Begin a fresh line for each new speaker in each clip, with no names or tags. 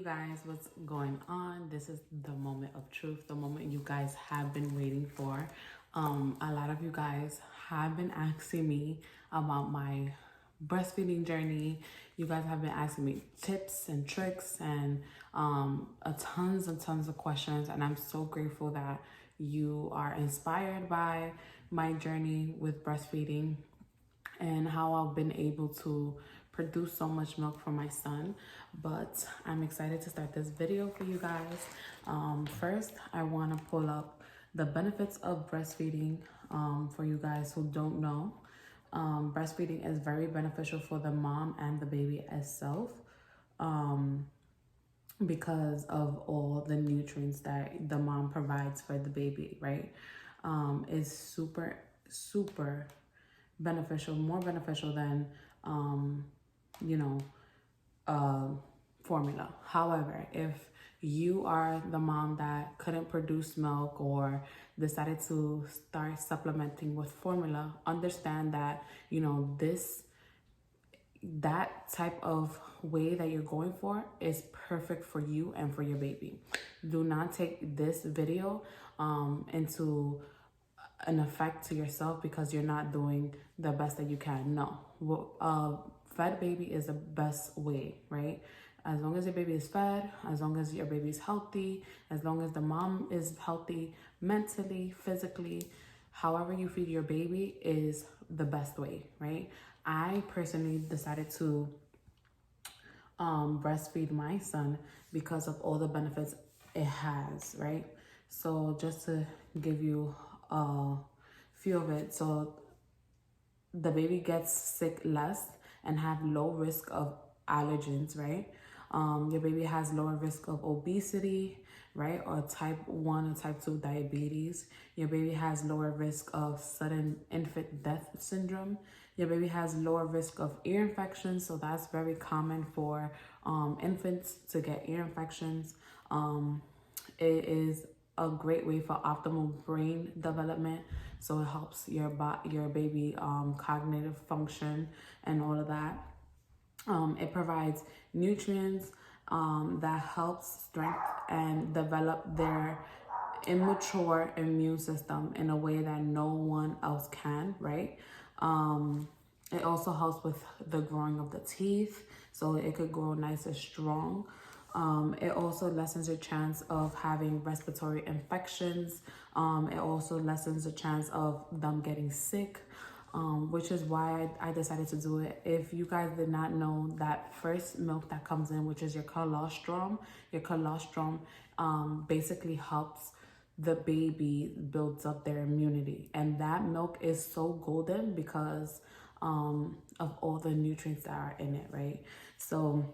guys, what's going on? This is the moment of truth, the moment you guys have been waiting for. A lot of you guys have been asking me about my breastfeeding journey. You guys have been asking me tips and tricks and tons and tons of questions, and I'm so grateful that you are inspired by my journey with breastfeeding and how I've been able to produce so much milk for my son. But I'm excited to start this video for you guys. First, I want to pull up the benefits of breastfeeding for you guys who don't know. Breastfeeding is very beneficial for the mom and the baby itself because of all the nutrients that the mom provides for the baby, right? It's super beneficial, more beneficial than formula. However, if you are the mom that couldn't produce milk or decided to start supplementing with formula, understand that that type of way that you're going for is perfect for you and for your baby. Do not take this video into an effect to yourself because you're not doing the best that you can. No, fed baby is the best way, right? As long as your baby is fed, as long as your baby is healthy, as long as the mom is healthy mentally, physically, however you feed your baby is the best way, right? I personally decided to breastfeed my son because of all the benefits it has, right? So just to give you a few of it, so the baby gets sick less and have low risk of allergens, right? Your baby has lower risk of obesity, right? Or type 1 or type 2 diabetes. Your baby has lower risk of sudden infant death syndrome. Your baby has lower risk of ear infections. So that's very common for infants to get ear infections. It is a great way for optimal brain development. So it helps your baby cognitive function and all of that. It provides nutrients that helps strengthen and develop their immature immune system in a way that no one else can, right? It also helps with the growing of the teeth, so it could grow nice and strong. It also lessens your chance of having respiratory infections. It also lessens the chance of them getting sick, which is why I decided to do it. If you guys did not know, that first milk that comes in, which is your colostrum basically helps the baby builds up their immunity. And that milk is so golden because of all the nutrients that are in it, right? So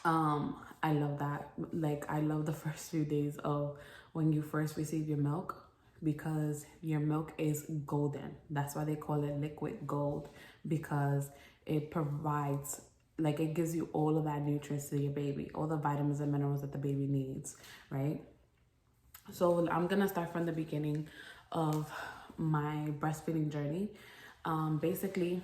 I love that. Like, I love the first few days of when you first receive your milk because your milk is golden. That's why they call it liquid gold, because it provides, like, it gives you all of that nutrients to your baby, all the vitamins and minerals that the baby needs, right? So I'm gonna start from the beginning of my breastfeeding journey. Basically,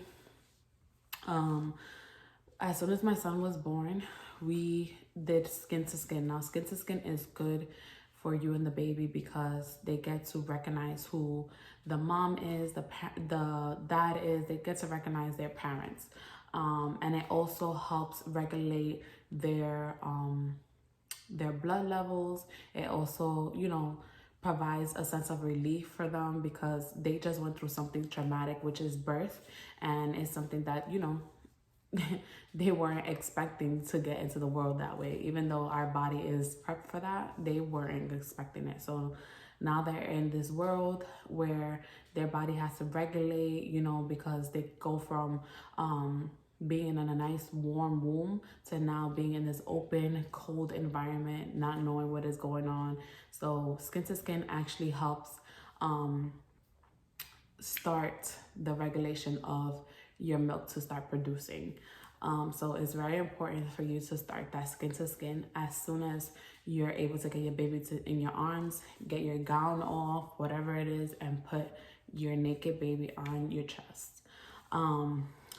as soon as my son was born, we did skin to skin. Now, skin to skin is good for you and the baby because they get to recognize who the mom is, the dad is. They get to recognize their parents, and it also helps regulate their blood levels. It also, provides a sense of relief for them because they just went through something traumatic, which is birth, and it's something that they weren't expecting to get into the world that way. Even though our body is prepped for that, they weren't expecting it. So now they're in this world where their body has to regulate, because they go from being in a nice warm womb to now being in this open, cold environment, not knowing what is going on. So skin to skin actually helps start the regulation of your milk to start producing. So it's very important for you to start that skin to skin as soon as you're able to get your baby in your arms, get your gown off, whatever it is, and put your naked baby on your chest.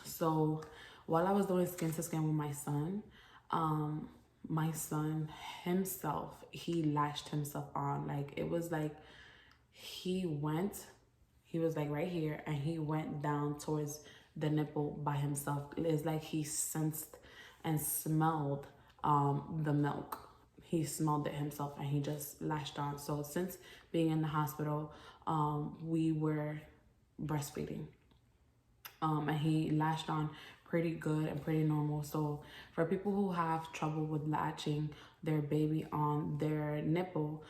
So while I was doing skin to skin with my son, my son himself, he latched himself on. Like, it was like he was like right here, and he went down towards the nipple by himself. It's like he sensed and smelled the milk. He smelled it himself, and he just latched on. So since being in the hospital, we were breastfeeding, and he latched on pretty good and pretty normal. So for people who have trouble with latching their baby on their nipple,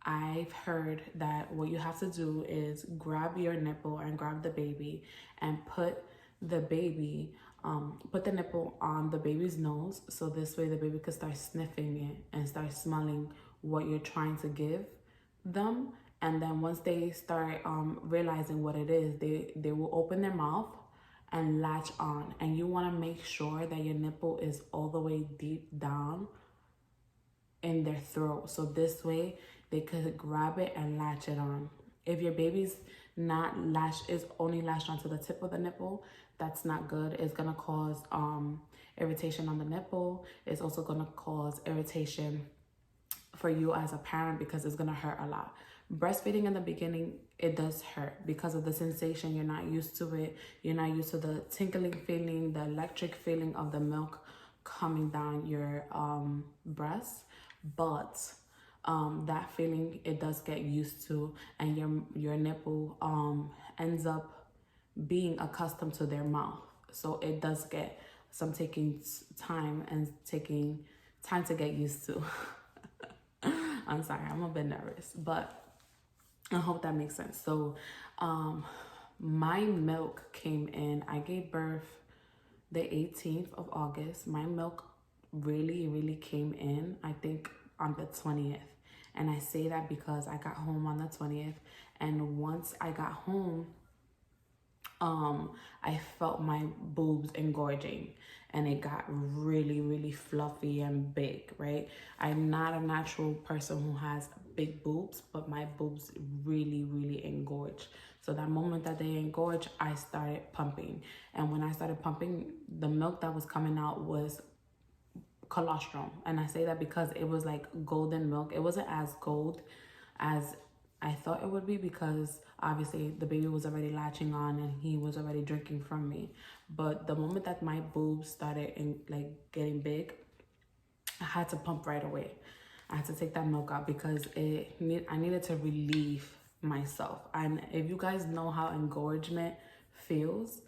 I've heard that what you have to do is grab your nipple and grab the baby and put the baby, put the nipple on the baby's nose. So this way the baby could start sniffing it and start smelling what you're trying to give them. And then once they start realizing what it is, they will open their mouth and latch on. And you want to make sure that your nipple is all the way deep down in their throat. So this way they could grab it and latch it on. If your baby's not latched, is only latched onto the tip of the nipple, that's not good. It's gonna cause irritation on the nipple. It's also gonna cause irritation for you as a parent because it's gonna hurt a lot. Breastfeeding in the beginning, it does hurt because of the sensation. You're not used to it. You're not used to the tinkling feeling, the electric feeling of the milk coming down your breast. But that feeling, it does get used to, and your nipple ends up being accustomed to their mouth. So it does get some taking time to get used to. I'm sorry, I'm a bit nervous, but I hope that makes sense. So my milk came in. I gave birth the 18th of August. My milk really came in, I think, on the 20th. And I say that because I got home on the 20th. And once I got home, I felt my boobs engorging, and it got really fluffy and big, right? I'm not a natural person who has big boobs, but my boobs really engorge. So that moment that they engorge, I started pumping. And when I started pumping, the milk that was coming out was colostrum. And I say that because it was like golden milk. It wasn't as gold as I thought it would be, because obviously the baby was already latching on and he was already drinking from me. But the moment that my boobs started getting big, I had to pump right away. I had to take that milk out because I needed to relieve myself. And if you guys know how engorgement feels,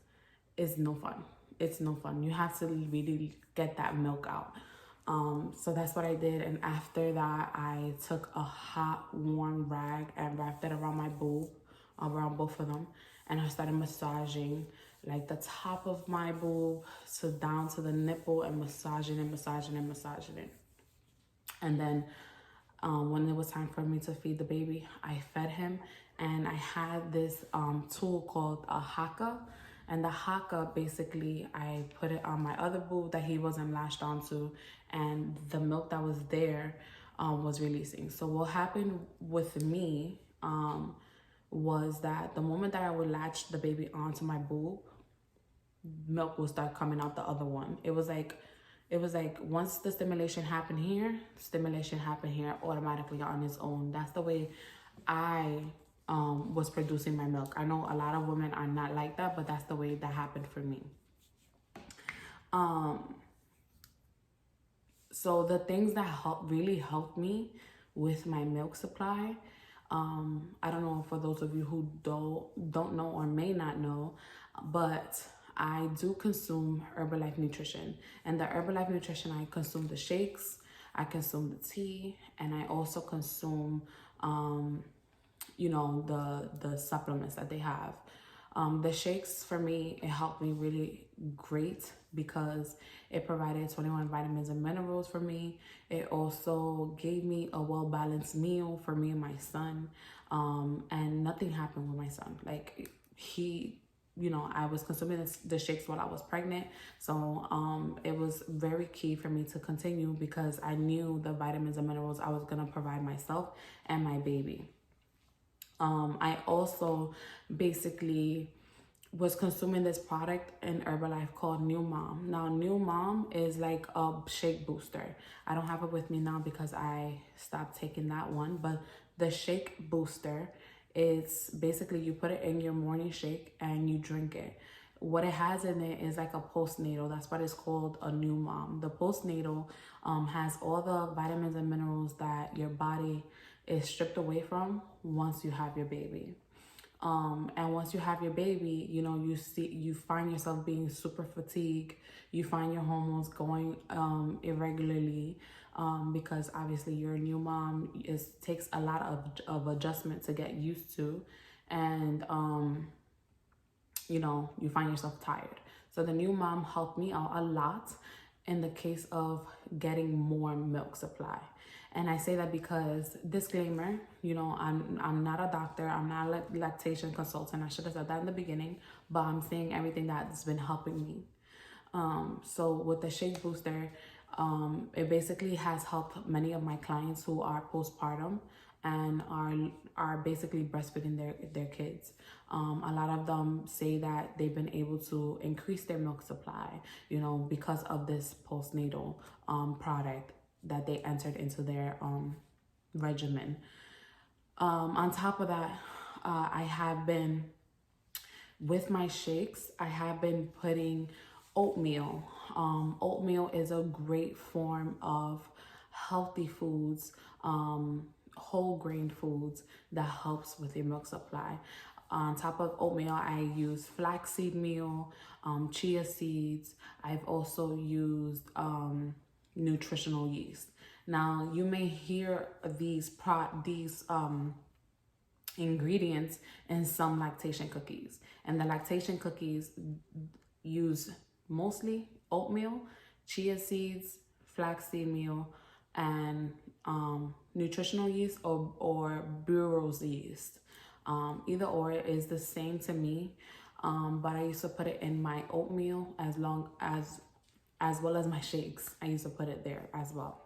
it's no fun. It's no fun. You have to really get that milk out. So that's what I did. And after that, I took a hot, warm rag and wrapped it around my boob, around both of them. And I started massaging like the top of my boob to down to the nipple, and massaging it. And then when it was time for me to feed the baby, I fed him. And I had this tool called a haka. And the haka, basically, I put it on my other boob that he wasn't latched onto, and the milk that was there was releasing. So what happened with me was that the moment that I would latch the baby onto my boob, milk will start coming out the other one. It was like once the stimulation happened here automatically on its own. That's the way I was producing my milk. I know a lot of women are not like that, but that's the way that happened for me. So the things that really helped me with my milk supply, I don't know, for those of you who don't know or may not know, but I do consume Herbalife nutrition. And the Herbalife nutrition, I consume the shakes, I consume the tea, and I also consume the supplements that they have. The shakes, for me, it helped me really great because it provided 21 vitamins and minerals for me. It also gave me a well-balanced meal for me and my son. And nothing happened with my son. Like, I was consuming the shakes while I was pregnant. So it was very key for me to continue because I knew the vitamins and minerals I was going to provide myself and my baby. I also basically was consuming this product in Herbalife called New Mom. Now, New Mom is like a shake booster. I don't have it with me now because I stopped taking that one, but the shake booster is basically you put it in your morning shake and you drink it. What it has in it is like a postnatal. That's what it's called, a New Mom. The postnatal has all the vitamins and minerals that your body is stripped away from once you have your baby. And once you have your baby, you know, you find yourself being super fatigued. You find your hormones going irregularly, because obviously you're a new mom. It takes a lot of adjustment to get used to, and you know, you find yourself tired. So the New Mom helped me out a lot in the case of getting more milk supply. And I say that because, disclaimer, you know, I'm not a doctor, I'm not a lactation consultant. I should have said that in the beginning, but I'm saying everything that's been helping me. So with the shake booster, it basically has helped many of my clients who are postpartum and are basically breastfeeding their kids. A lot of them say that they've been able to increase their milk supply, you know, because of this postnatal product that they entered into their regimen. On top of that, I have been, with my shakes, I have been putting oatmeal. Oatmeal is a great form of healthy foods, whole grain foods that helps with your milk supply. On top of oatmeal, I use flaxseed meal, chia seeds. I've also used nutritional yeast. Now, you may hear these ingredients in some lactation cookies, and the lactation cookies use mostly oatmeal, chia seeds, flaxseed meal, and nutritional yeast or Burroughs yeast. Either or is the same to me, but I used to put it in my oatmeal as well as my shakes. I used to put it there as well.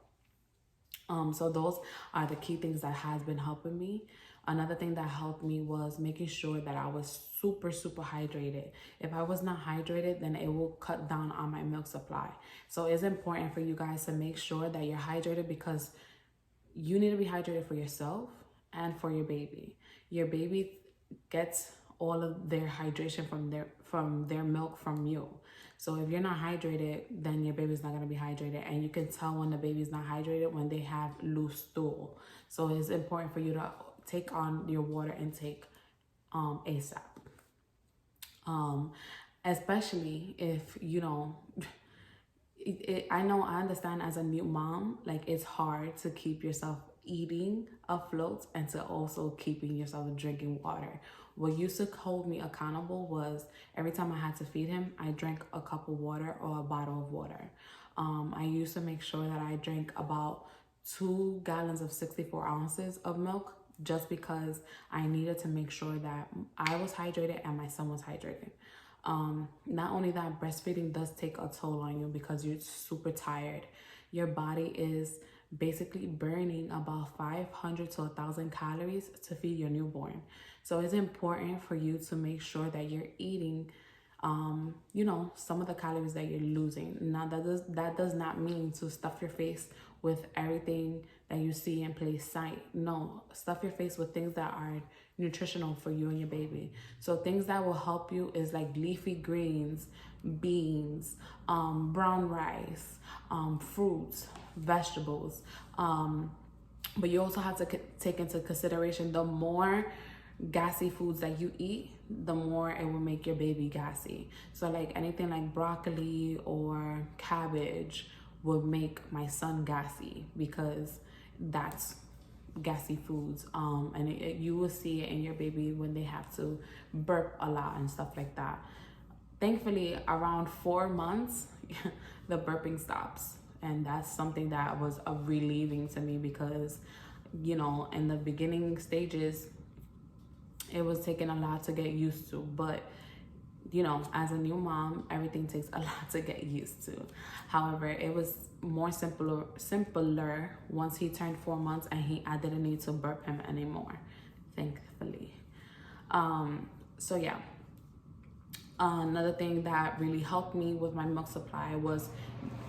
So those are the key things that has been helping me. Another thing that helped me was making sure that I was super hydrated. If I was not hydrated, then it will cut down on my milk supply. So it's important for you guys to make sure that you're hydrated, because you need to be hydrated for yourself and for your baby. Your baby gets all of their hydration from their milk from you. So if you're not hydrated, then your baby's not going to be hydrated. And you can tell when the baby's not hydrated when they have loose stool. So it's important for you to take on your water intake ASAP. Especially if, you know, I understand as a new mom, like, it's hard to keep yourself eating afloat and to also keeping yourself drinking water. What used to hold me accountable was every time I had to feed him, I drank a cup of water or a bottle of water. I used to make sure that I drank about 2 gallons of 64 ounces of milk, just because I needed to make sure that I was hydrated and my son was hydrated. Not only that, breastfeeding does take a toll on you because you're super tired. Your body is basically burning about 500 to 1,000 calories to feed your newborn. So it's important for you to make sure that you're eating, you know, some of the calories that you're losing. Now, that does not mean to stuff your face with everything that you see in plain sight. No, stuff your face with things that are nutritional for you and your baby. So things that will help you is like leafy greens, beans, brown rice, fruits, vegetables. But you also have to take into consideration, the more gassy foods that you eat, the more it will make your baby gassy. So like anything like broccoli or cabbage will make my son gassy, because that's gassy foods. And you will see it in your baby when they have to burp a lot and stuff like that. Thankfully, around 4 months, the burping stops. And that's something that was relieving to me, because, you know, in the beginning stages, it was taking a lot to get used to. But, you know, as a new mom, everything takes a lot to get used to. However, it was more simpler once he turned 4 months and I didn't need to burp him anymore, thankfully. So yeah. Another thing that really helped me with my milk supply was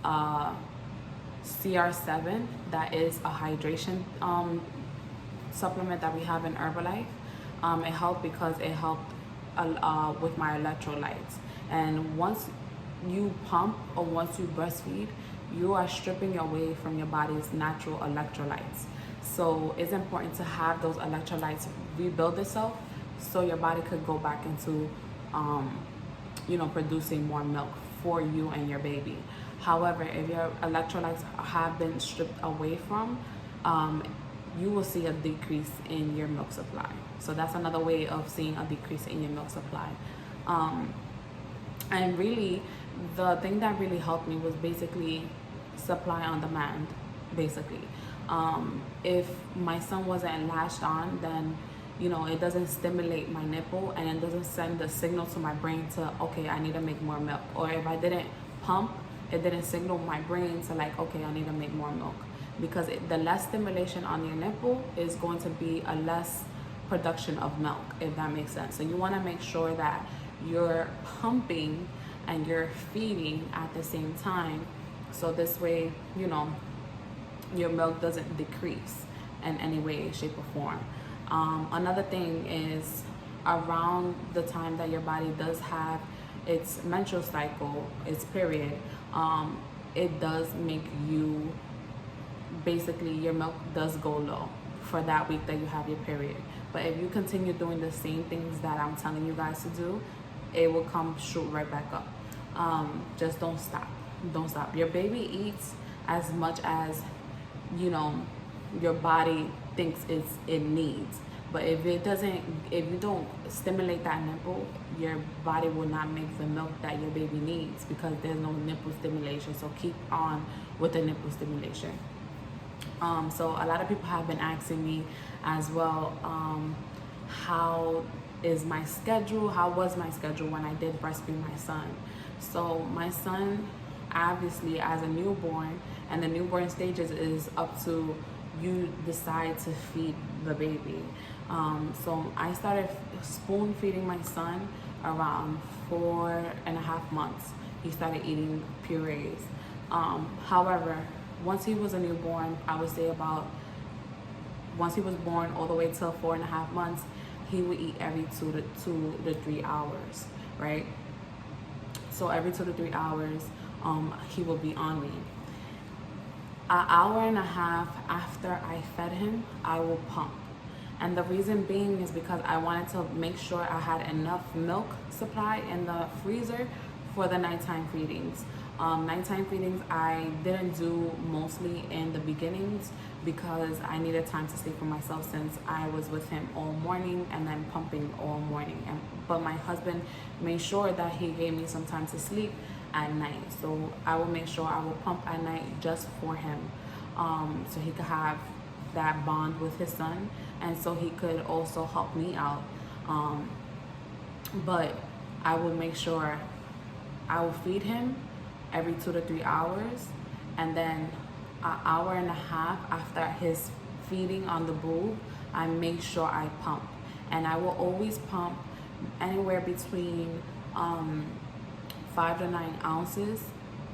uh, CR7. That is a hydration supplement that we have in Herbalife. It helped because it helped with my electrolytes. And once you pump or once you breastfeed, you are stripping away from your body's natural electrolytes. So it's important to have those electrolytes rebuild itself so your body could go back into producing more milk for you and your baby. However, if your electrolytes have been stripped away from, you will see a decrease in your milk supply. So that's another way of seeing a decrease in your milk supply. And really, the thing that really helped me was basically supply on demand, basically. If my son wasn't latched on, then it doesn't stimulate my nipple and it doesn't send the signal to my brain to, okay, I need to make more milk. Or if I didn't pump, it didn't signal my brain to like, okay, I need to make more milk. Because the less stimulation on your nipple is going to be a less production of milk, if that makes sense. So you want to make sure that you're pumping and you're feeding at the same time. So this way, your milk doesn't decrease in any way, shape, or form. Another thing is around the time that your body does have its menstrual cycle, its period, it does make you, basically your milk does go low for that week that you have your period. But if you continue doing the same things that I'm telling you guys to do, it will come shoot right back up. Just don't stop. Don't stop. Your baby eats as much as your body thinks it needs. But if you don't stimulate that nipple, your body will not make the milk that your baby needs because there's no nipple stimulation. So keep on with the nipple stimulation. So a lot of people have been asking me as well, how was my schedule when I did breastfeed my son. So my son, obviously, as a newborn, and the newborn stages is up to you decide to feed the baby. So I started spoon feeding my son around 4.5 months. He started eating purees. However, once he was a newborn, I would say once he was born all the way till 4.5 months, he would eat every 2 to 3 hours, right? So every 2 to 3 hours, he will be on me. An hour and a half after I fed him, I will pump. And the reason being is because I wanted to make sure I had enough milk supply in the freezer for the nighttime feedings. Nighttime feedings I didn't do mostly in the beginnings because I needed time to sleep for myself since I was with him all morning and then pumping all morning. But my husband made sure that he gave me some time to sleep at night. So I will make sure I will pump at night just for him, so he could have that bond with his son and so he could also help me out. But I will make sure I will feed him every 2 to 3 hours, and then an hour and a half after his feeding on the boob, I make sure I pump. And I will always pump anywhere between 5 to 9 ounces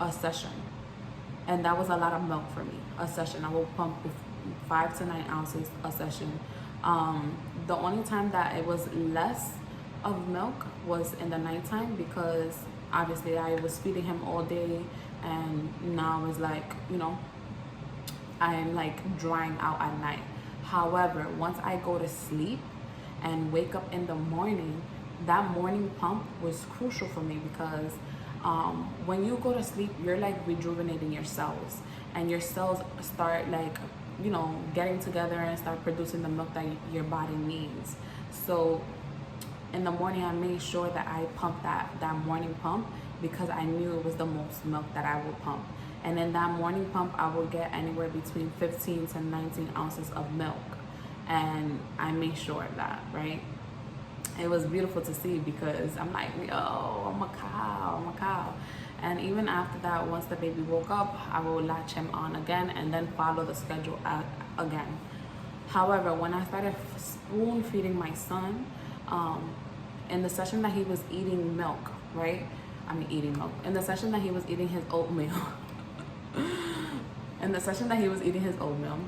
a session. And that was a lot of milk for me, a session. I will pump 5 to 9 ounces a session. The only time that it was less of milk was in the nighttime because obviously I was feeding him all day and now it's like, I'm like drying out at night. However, once I go to sleep and wake up in the morning, that morning pump was crucial for me because when you go to sleep, you're like rejuvenating your cells and your cells start like, getting together and start producing the milk that your body needs. So in the morning, I made sure that I pumped that morning pump because I knew it was the most milk that I would pump. And in that morning pump, I would get anywhere between 15 to 19 ounces of milk. And I made sure of that, right? It was beautiful to see because I'm like, yo, I'm a cow. And even after that, once the baby woke up, I will latch him on again and then follow the schedule again. However, when I started spoon feeding my son, in the session that he was eating milk, right? I mean, eating milk. In the session that he was eating his oatmeal, in the session that he was eating his oatmeal,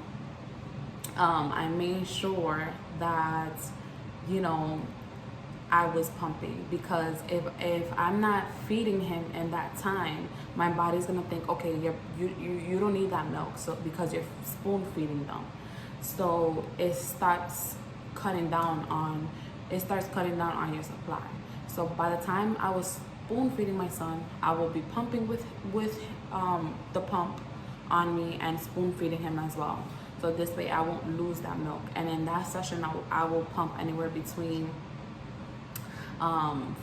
I made sure that, you know, I was pumping, because if I'm not feeding him in that time, my body's gonna think, okay, you don't need that milk, so because you're spoon feeding them, so it starts cutting down on your supply. So by the time I was spoon feeding my son, I will be pumping with the pump on me and spoon feeding him as well. So this way I won't lose that milk. And in that session, I will pump anywhere between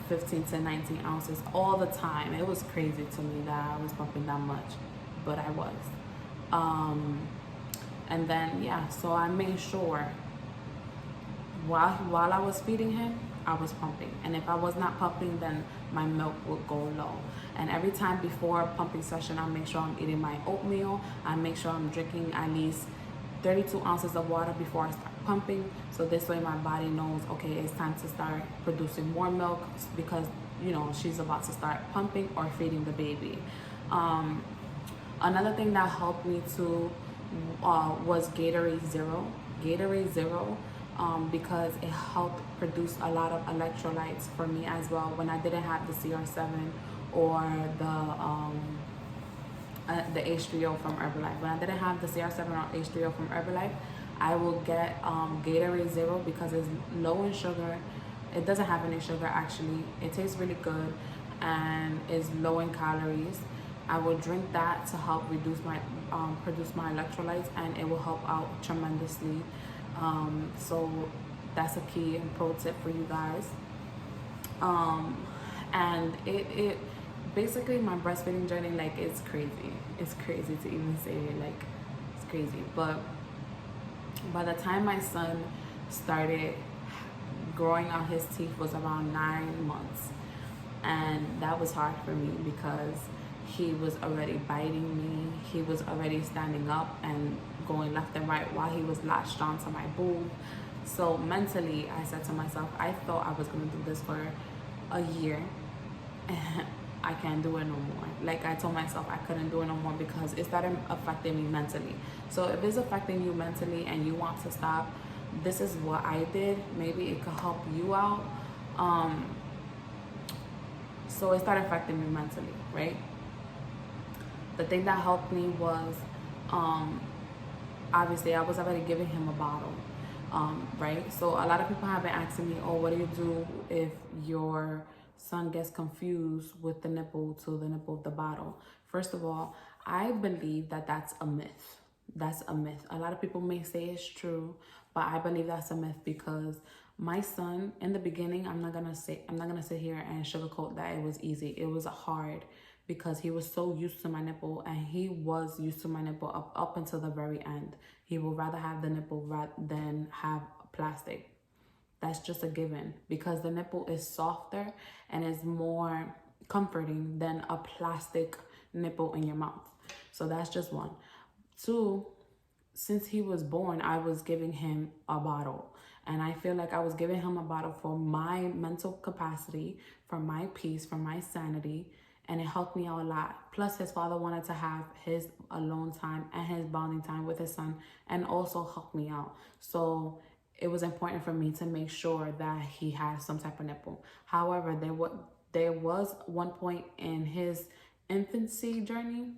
15 to 19 ounces all the time. It was crazy to me that I was pumping that much, but I was. And then, yeah, so I made sure while I was feeding him, I was pumping. And if I was not pumping, then my milk would go low. And every time before a pumping session, I make sure I'm eating my oatmeal. I make sure I'm drinking at least 32 ounces of water before I start pumping. So this way my body knows, okay, it's time to start producing more milk, because, you know, she's about to start pumping or feeding the baby. Another thing that helped me too was Gatorade Zero. Gatorade Zero, because it helped produce a lot of electrolytes for me as well when I didn't have the CR7 or the H3O from Herbalife. When I didn't have the CR7 or H3O from Herbalife, I will get Gatorade Zero, because it's low in sugar. It doesn't have any sugar actually. It tastes really good and is low in calories. I will drink that to help reduce my produce my electrolytes, and it will help out tremendously. So that's a key and pro tip for you guys. And it basically, my breastfeeding journey, like, it's crazy. It's crazy to even say it, like, it's crazy. But by the time my son started growing out his teeth was around 9 months. And that was hard for me, because he was already biting me. He was already standing up and going left and right while he was latched onto my boob. So mentally, I said to myself, I thought I was going to do this for a year. I can't do it no more. Like, I told myself I couldn't do it no more, because it started affecting me mentally. So if it's affecting you mentally and you want to stop, this is what I did. Maybe it could help you out. So it started affecting me mentally, right? The thing that helped me was, obviously I was already giving him a bottle, right? So a lot of people have been asking me, oh, what do you do if your son gets confused with the nipple to the nipple of the bottle? First of all, I believe that that's a myth. That's a myth. A lot of people may say it's true, but I believe that's a myth, because my son, in the beginning, I'm not gonna sit here and sugarcoat that it was easy. It was hard, because he was so used to my nipple, and he was used to my nipple up until the very end. He would rather have the nipple than have plastic. That's just a given, because the nipple is softer and is more comforting than a plastic nipple in your mouth. So that's just one. Two, since he was born, I was giving him a bottle. And I feel like I was giving him a bottle for my mental capacity, for my peace, for my sanity. And it helped me out a lot. Plus, his father wanted to have his alone time and his bonding time with his son, and also help me out. So it was important for me to make sure that he has some type of nipple. However, there was one point in his infancy journey,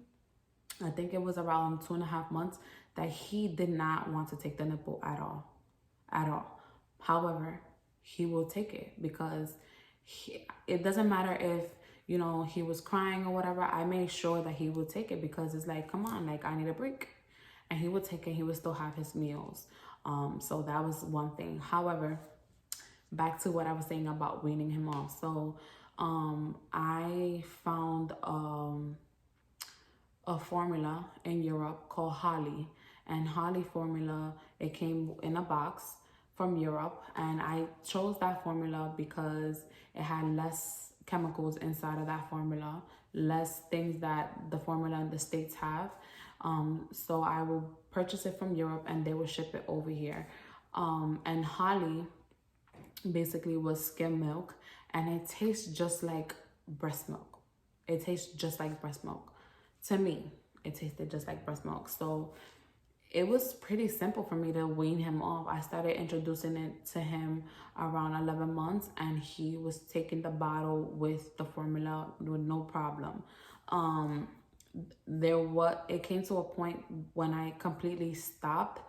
I think it was around 2.5 months, that he did not want to take the nipple at all. However, he will take it, because it doesn't matter if, you know, he was crying or whatever. I made sure that he would take it, because it's like, come on, like, I need a break. And he would take it. He would still have his meals. So that was one thing. However, back to what I was saying about weaning him off. So I found a formula in Europe called Holly. And Holly formula, it came in a box from Europe. And I chose that formula because it had less chemicals inside of that formula, less things that the formula in the States have. So I will purchase it from Europe, and they will ship it over here. And Holly basically was skim milk, and it tastes just like breast milk. It tastes just like breast milk. To me, it tasted just like breast milk. So it was pretty simple for me to wean him off. I started introducing it to him around 11 months, and he was taking the bottle with the formula with no problem. It came to a point when I completely stopped.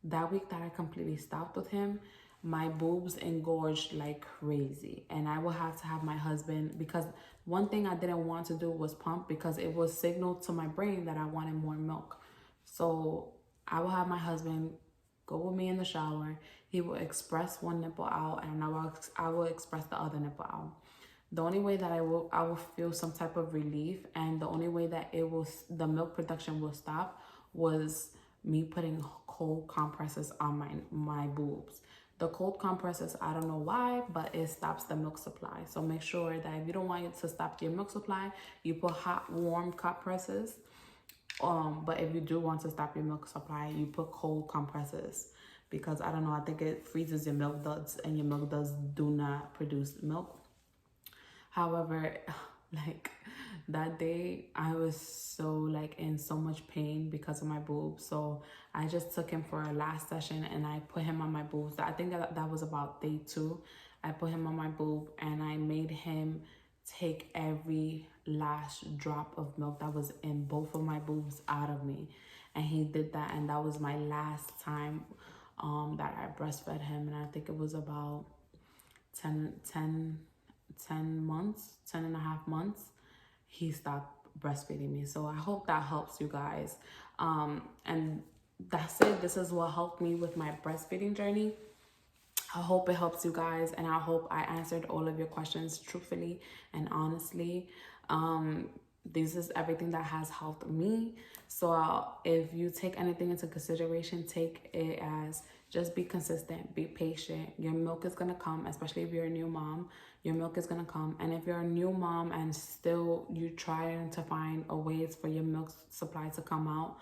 That week that I completely stopped with him, my boobs engorged like crazy, and I would have to have my husband, because one thing I didn't want to do was pump, because it was signaled to my brain that I wanted more milk. So I will have my husband go with me in the shower. He will express one nipple out, and I will express the other nipple out. The only way that I will feel some type of relief, and the only way that the milk production will stop, was me putting cold compresses on my boobs. The cold compresses, I don't know why, but it stops the milk supply. So make sure that if you don't want it to stop your milk supply, you put hot, warm compresses. But if you do want to stop your milk supply, you put cold compresses, because I don't know, I think it freezes your milk ducts, and your milk ducts do not produce milk. However, like that day, I was so like in so much pain because of my boobs. So I just took him for a last session, and I put him on my boobs. I think that was about day 2. I put him on my boob, and I made him take every last drop of milk that was in both of my boobs out of me. And he did that, and that was my last time that I breastfed him. And I think it was about 10 months, 10 and a half months, he stopped breastfeeding me. So I hope that helps you guys. And that's it. This is what helped me with my breastfeeding journey. I hope it helps you guys, and I hope I answered all of your questions truthfully and honestly. This is everything that has helped me. So if you take anything into consideration, take it as just be consistent, be patient. Your milk is gonna come, especially if you're a new mom. Your milk is gonna come. And if you're a new mom and still you trying to find a ways for your milk supply to come out,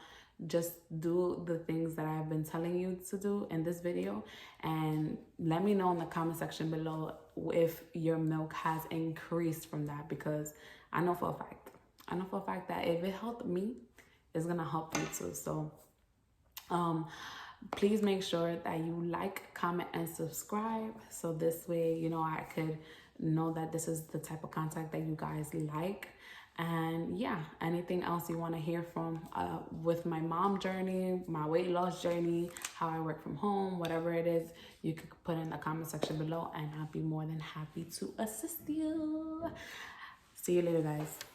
just do the things that I've been telling you to do in this video, and let me know in the comment section below if your milk has increased from that, because I know for a fact that if it helped me, it's gonna help you too. So please make sure that you like, comment, and subscribe, so this way, you know, I could know that this is the type of content that you guys like. And yeah, anything else you want to hear from with my mom journey, my weight loss journey, how I work from home, whatever it is, you could put in the comment section below, and I'll be more than happy to assist you. See you later, guys.